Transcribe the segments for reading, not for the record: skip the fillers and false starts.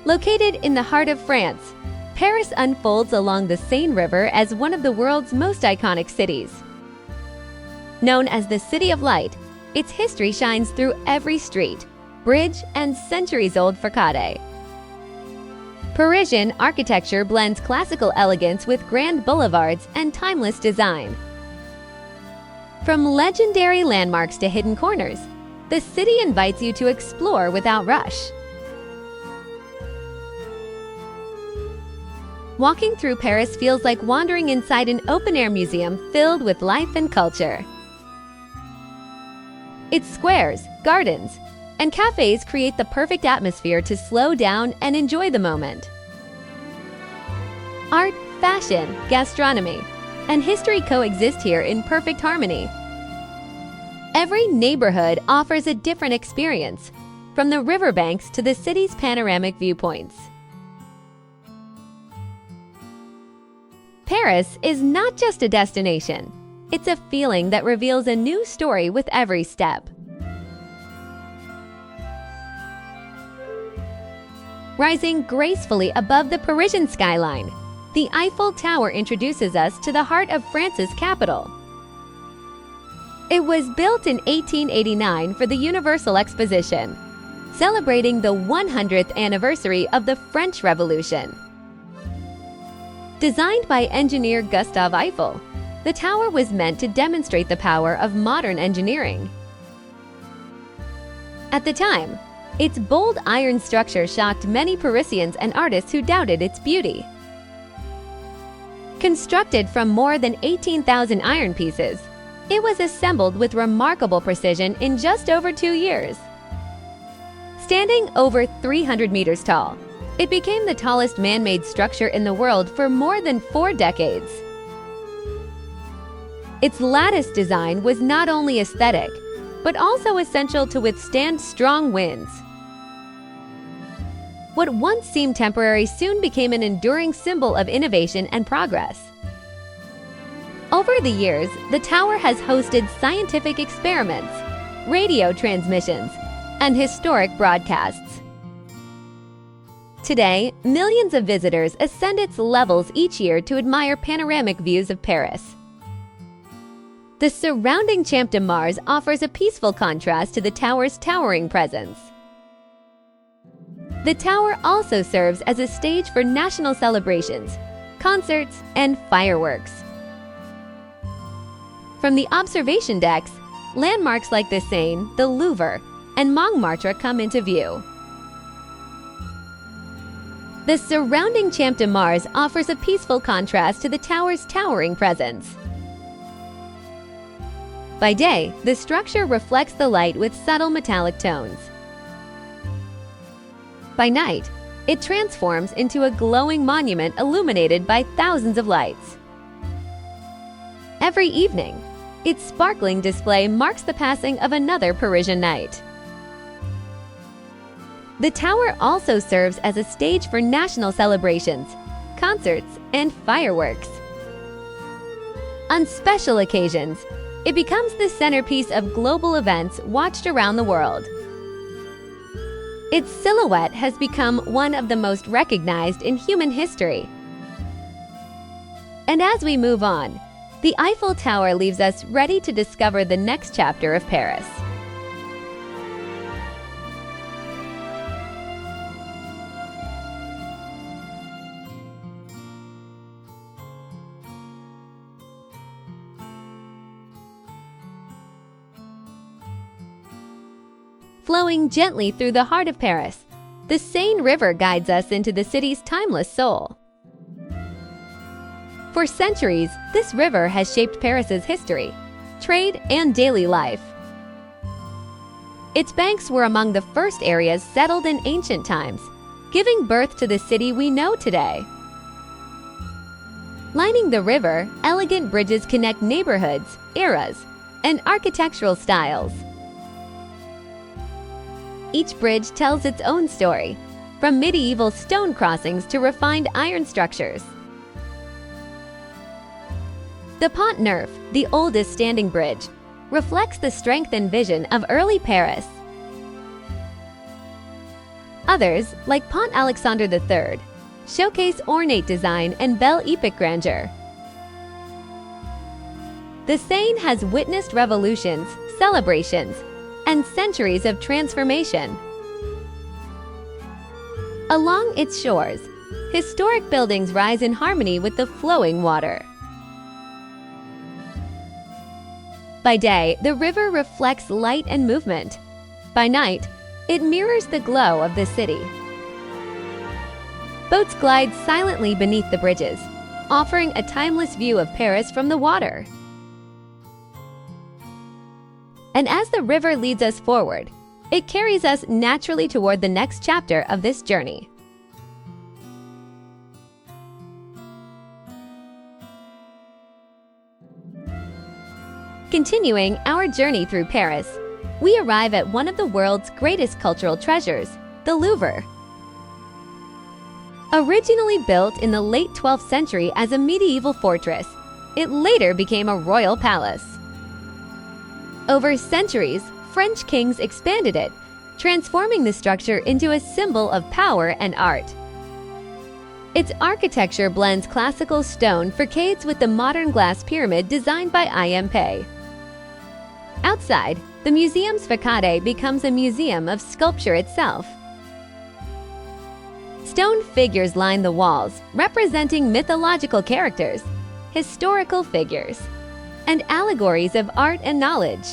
Located in the heart of France, Paris unfolds along the Seine River as one of the world's most iconic cities. Known as the City of Light, its history shines through every street, bridge, and centuries-old facade. Parisian architecture blends classical elegance with grand boulevards and timeless design. From legendary landmarks to hidden corners, the city invites you to explore without rush. Walking through Paris feels like wandering inside an open-air museum filled with life and culture. Its squares, gardens, and cafes create the perfect atmosphere to slow down and enjoy the moment. Art, fashion, gastronomy, and history coexist here in perfect harmony. Every neighborhood offers a different experience, from the riverbanks to the city's panoramic viewpoints. Paris is not just a destination, it's a feeling that reveals a new story with every step. Rising gracefully above the Parisian skyline, the Eiffel Tower introduces us to the heart of France's capital. It was built in 1889 for the Universal Exposition, celebrating the 100th anniversary of the French Revolution. Designed by engineer Gustave Eiffel, the tower was meant to demonstrate the power of modern engineering. At the time, its bold iron structure shocked many Parisians and artists who doubted its beauty. Constructed from more than 18,000 iron pieces, it was assembled with remarkable precision in just over 2 years. Standing over 300 meters tall, it became the tallest man-made structure in the world for more than 4 decades. Its lattice design was not only aesthetic, but also essential to withstand strong winds. What once seemed temporary soon became an enduring symbol of innovation and progress. Over the years, the tower has hosted scientific experiments, radio transmissions, and historic broadcasts. Today, millions of visitors ascend its levels each year to admire panoramic views of Paris. The surrounding Champs de Mars offers a peaceful contrast to the tower's towering presence. The tower also serves as a stage for national celebrations, concerts, and fireworks. From the observation decks, landmarks like the Seine, the Louvre, and Montmartre come into view. The surrounding Champs de Mars offers a peaceful contrast to the tower's towering presence. By day, the structure reflects the light with subtle metallic tones. By night, it transforms into a glowing monument illuminated by thousands of lights. Every evening, its sparkling display marks the passing of another Parisian night. The tower also serves as a stage for national celebrations, concerts, and fireworks. On special occasions, it becomes the centerpiece of global events watched around the world. Its silhouette has become one of the most recognized in human history. And as we move on, the Eiffel Tower leaves us ready to discover the next chapter of Paris. Flowing gently through the heart of Paris, the Seine River guides us into the city's timeless soul. For centuries, this river has shaped Paris's history, trade, and daily life. Its banks were among the first areas settled in ancient times, giving birth to the city we know today. Lining the river, elegant bridges connect neighborhoods, eras, and architectural styles. Each bridge tells its own story, from medieval stone crossings to refined iron structures. The Pont Neuf, the oldest standing bridge, reflects the strength and vision of early Paris. Others, like Pont Alexandre III, showcase ornate design and belle epic grandeur. The Seine has witnessed revolutions, celebrations, and centuries of transformation. Along its shores, historic buildings rise in harmony with the flowing water. By day, the river reflects light and movement. By night, it mirrors the glow of the city. Boats glide silently beneath the bridges, offering a timeless view of Paris from the water. And as the river leads us forward, it carries us naturally toward the next chapter of this journey. Continuing our journey through Paris, we arrive at one of the world's greatest cultural treasures, the Louvre. Originally built in the late 12th century as a medieval fortress, it later became a royal palace. Over centuries, French kings expanded it, transforming the structure into a symbol of power and art. Its architecture blends classical stone facades with the modern glass pyramid designed by I.M. Outside, the museum's facade becomes a museum of sculpture itself. Stone figures line the walls, representing mythological characters, historical figures, and allegories of art and knowledge.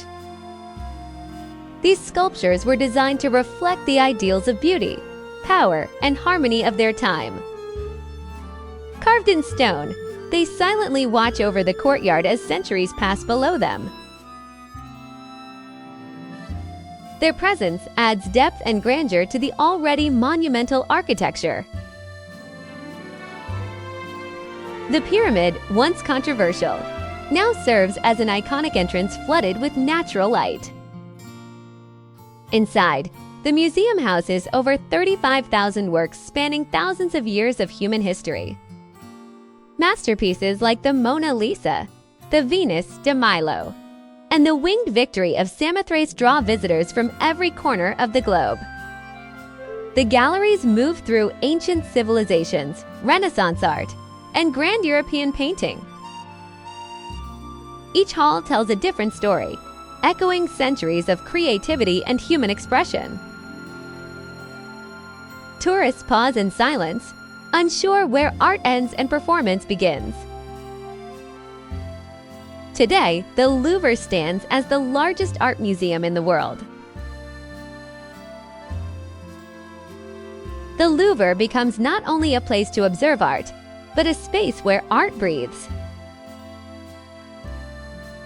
These sculptures were designed to reflect the ideals of beauty, power, and harmony of their time. Carved in stone, they silently watch over the courtyard as centuries pass below them. Their presence adds depth and grandeur to the already monumental architecture. The pyramid, once controversial, now serves as an iconic entrance flooded with natural light. Inside, the museum houses over 35,000 works spanning thousands of years of human history. Masterpieces like the Mona Lisa, the Venus de Milo, and the Winged Victory of Samothrace draw visitors from every corner of the globe. The galleries move through ancient civilizations, Renaissance art, and grand European painting. Each hall tells a different story, echoing centuries of creativity and human expression. Tourists pause in silence, unsure where art ends and performance begins. Today, the Louvre stands as the largest art museum in the world. The Louvre becomes not only a place to observe art, but a space where art breathes.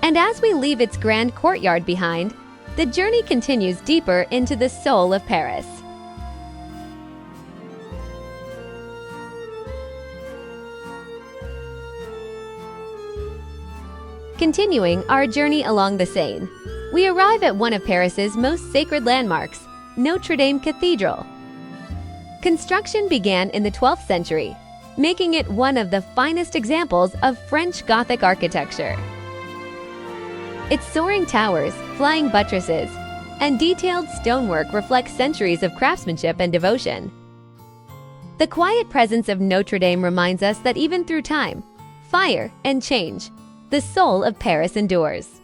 And as we leave its grand courtyard behind, the journey continues deeper into the soul of Paris. Continuing our journey along the Seine, we arrive at one of Paris's most sacred landmarks, Notre-Dame Cathedral. Construction began in the 12th century, making it one of the finest examples of French Gothic architecture. Its soaring towers, flying buttresses, and detailed stonework reflect centuries of craftsmanship and devotion. The quiet presence of Notre Dame reminds us that even through time, fire, and change, the soul of Paris endures.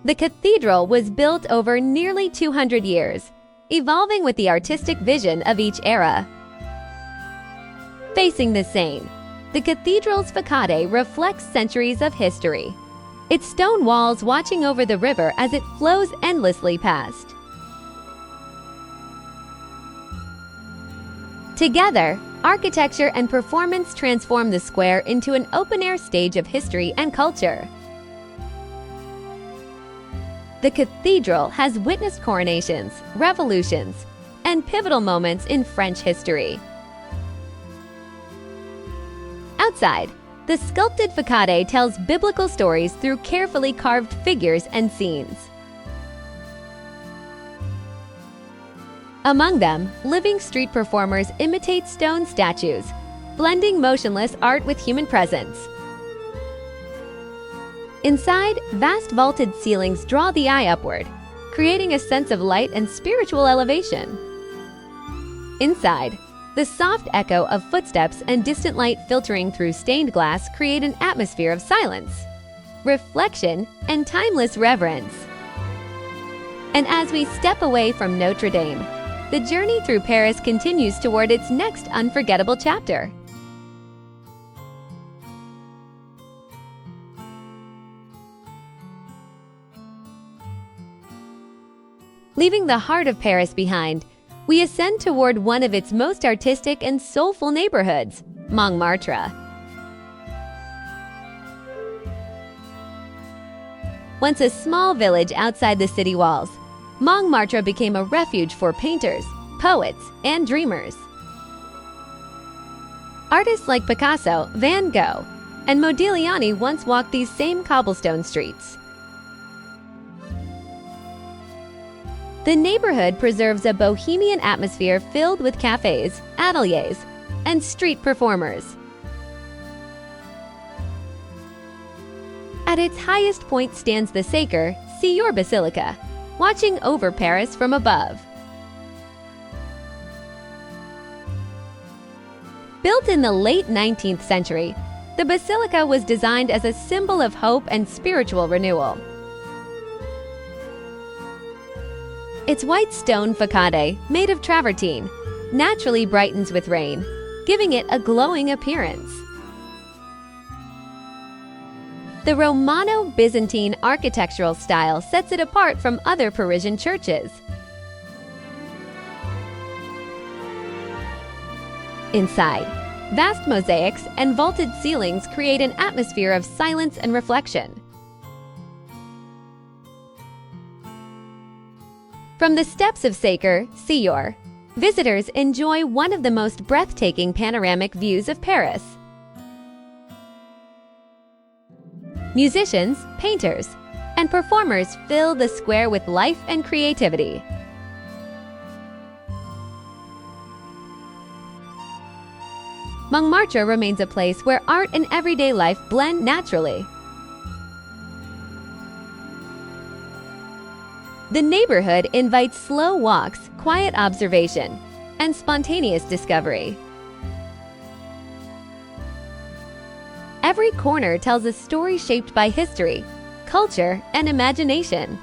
The cathedral was built over nearly 200 years, evolving with the artistic vision of each era. Facing the Seine, the cathedral's facade reflects centuries of history, its stone walls watching over the river as it flows endlessly past. Together, architecture and performance transform the square into an open-air stage of history and culture. The cathedral has witnessed coronations, revolutions, and pivotal moments in French history. Outside, the sculpted facade tells biblical stories through carefully carved figures and scenes. Among them, living street performers imitate stone statues, blending motionless art with human presence. Inside, vast vaulted ceilings draw the eye upward, creating a sense of light and spiritual elevation. Inside, the soft echo of footsteps and distant light filtering through stained glass create an atmosphere of silence, reflection, and timeless reverence. And as we step away from Notre Dame, the journey through Paris continues toward its next unforgettable chapter. Leaving the heart of Paris behind, we ascend toward one of its most artistic and soulful neighborhoods, Montmartre. Once a small village outside the city walls, Montmartre became a refuge for painters, poets, and dreamers. Artists like Picasso, Van Gogh, and Modigliani once walked these same cobblestone streets. The neighborhood preserves a bohemian atmosphere filled with cafes, ateliers, and street performers. At its highest point stands the Sacré-Cœur Basilica, watching over Paris from above. Built in the late 19th century, the basilica was designed as a symbol of hope and spiritual renewal. Its white stone facade, made of travertine, naturally brightens with rain, giving it a glowing appearance. The Romano-Byzantine architectural style sets it apart from other Parisian churches. Inside, vast mosaics and vaulted ceilings create an atmosphere of silence and reflection. From the steps of Sacré-Cœur, visitors enjoy one of the most breathtaking panoramic views of Paris. Musicians, painters, and performers fill the square with life and creativity. Montmartre remains a place where art and everyday life blend naturally. The neighborhood invites slow walks, quiet observation, and spontaneous discovery. Every corner tells a story shaped by history, culture, and imagination.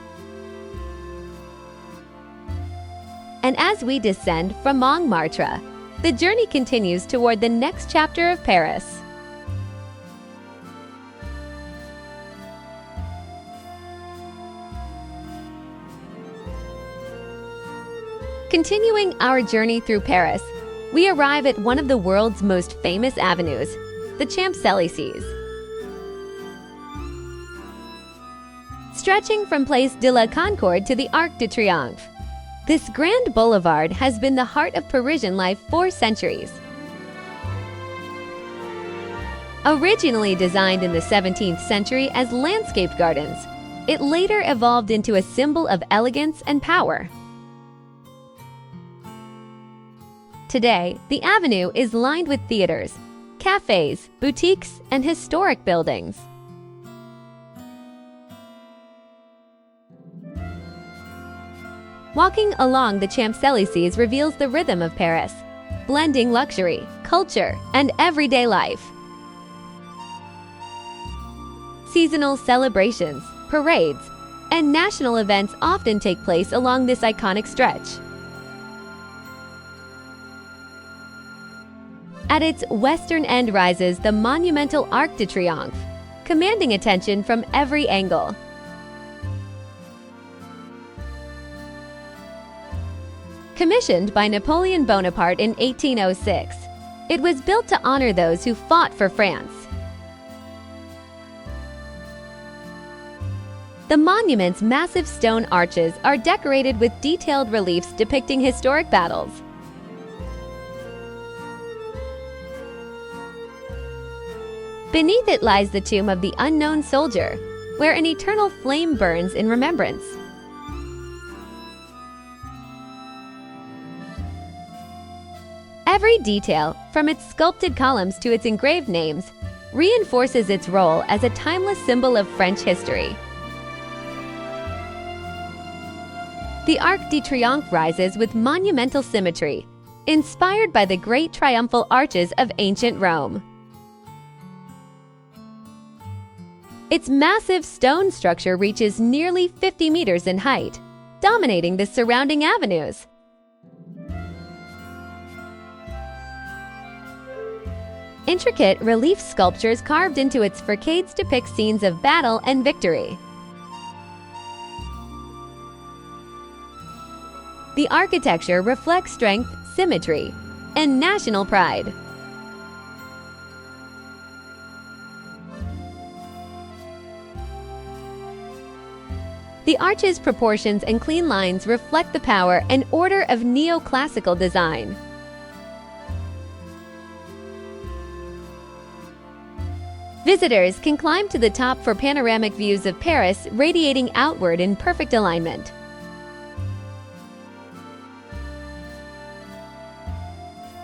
And as we descend from Montmartre, the journey continues toward the next chapter of Paris. Continuing our journey through Paris, we arrive at one of the world's most famous avenues, the Champs-Élysées. Stretching from Place de la Concorde to the Arc de Triomphe, this grand boulevard has been the heart of Parisian life for centuries. Originally designed in the 17th century as landscape gardens, it later evolved into a symbol of elegance and power. Today, the avenue is lined with theaters, cafes, boutiques, and historic buildings. Walking along the Champs-Élysées reveals the rhythm of Paris, blending luxury, culture, and everyday life. Seasonal celebrations, parades, and national events often take place along this iconic stretch. At its western end rises the monumental Arc de Triomphe, commanding attention from every angle. Commissioned by Napoleon Bonaparte in 1806, it was built to honor those who fought for France. The monument's massive stone arches are decorated with detailed reliefs depicting historic battles. Beneath it lies the tomb of the unknown soldier, where an eternal flame burns in remembrance. Every detail, from its sculpted columns to its engraved names, reinforces its role as a timeless symbol of French history. The Arc de Triomphe rises with monumental symmetry, inspired by the great triumphal arches of ancient Rome. Its massive stone structure reaches nearly 50 meters in height, dominating the surrounding avenues. Intricate relief sculptures carved into its facades depict scenes of battle and victory. The architecture reflects strength, symmetry, and national pride. The arch's proportions and clean lines reflect the power and order of neoclassical design. Visitors can climb to the top for panoramic views of Paris, radiating outward in perfect alignment.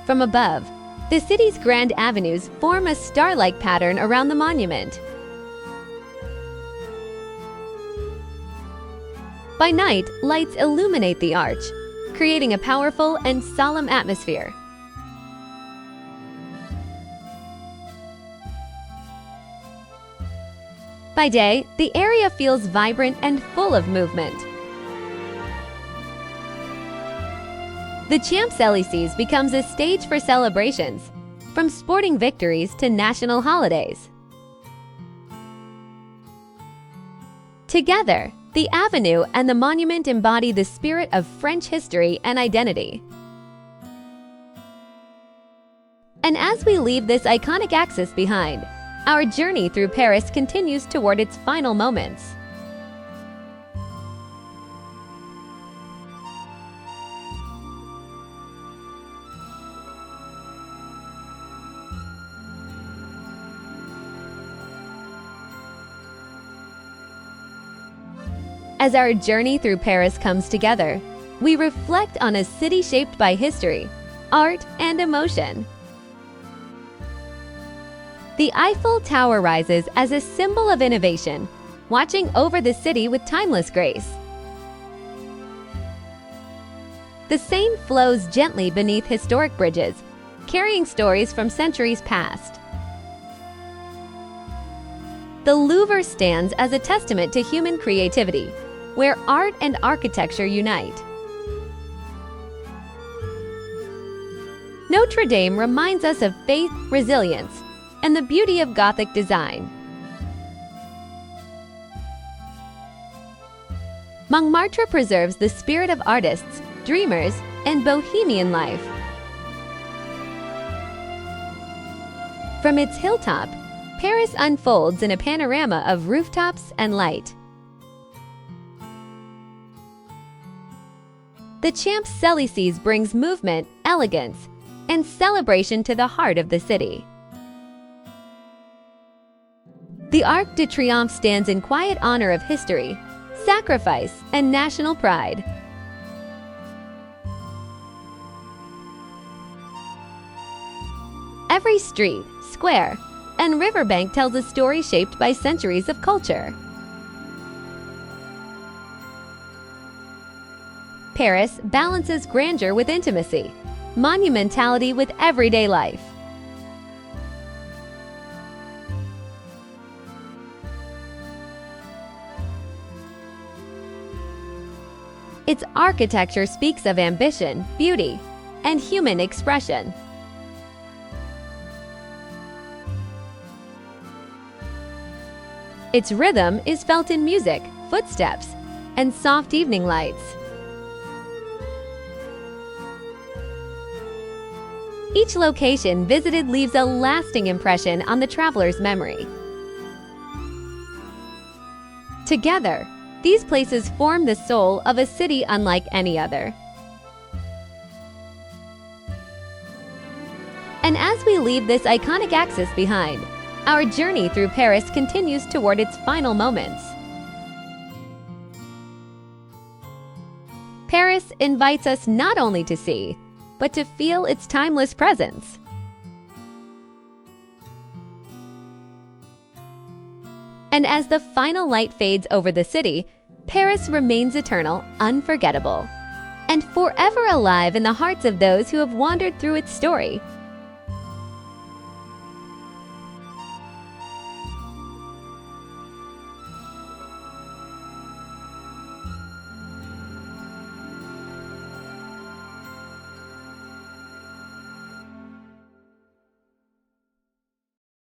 From above, the city's grand avenues form a star-like pattern around the monument. By night, lights illuminate the arch, creating a powerful and solemn atmosphere. By day, the area feels vibrant and full of movement. The Champs-Élysées becomes a stage for celebrations, from sporting victories to national holidays. Together, the avenue and the monument embody the spirit of French history and identity. And as we leave this iconic axis behind, our journey through Paris continues toward its final moments. As our journey through Paris comes together, we reflect on a city shaped by history, art, and emotion. The Eiffel Tower rises as a symbol of innovation, watching over the city with timeless grace. The Seine flows gently beneath historic bridges, carrying stories from centuries past. The Louvre stands as a testament to human creativity, where art and architecture unite. Notre-Dame reminds us of faith, resilience, and the beauty of Gothic design. Montmartre preserves the spirit of artists, dreamers, and bohemian life. From its hilltop, Paris unfolds in a panorama of rooftops and light. The Champs-Élysées brings movement, elegance, and celebration to the heart of the city. The Arc de Triomphe stands in quiet honor of history, sacrifice, and national pride. Every street, square, and riverbank tells a story shaped by centuries of culture. Paris balances grandeur with intimacy, monumentality with everyday life. Its architecture speaks of ambition, beauty, and human expression. Its rhythm is felt in music, footsteps, and soft evening lights. Each location visited leaves a lasting impression on the traveler's memory. Together, these places form the soul of a city unlike any other. And as we leave this iconic axis behind, our journey through Paris continues toward its final moments. Paris invites us not only to see, but to feel its timeless presence. And as the final light fades over the city, Paris remains eternal, unforgettable. and forever alive in the hearts of those who have wandered through its story.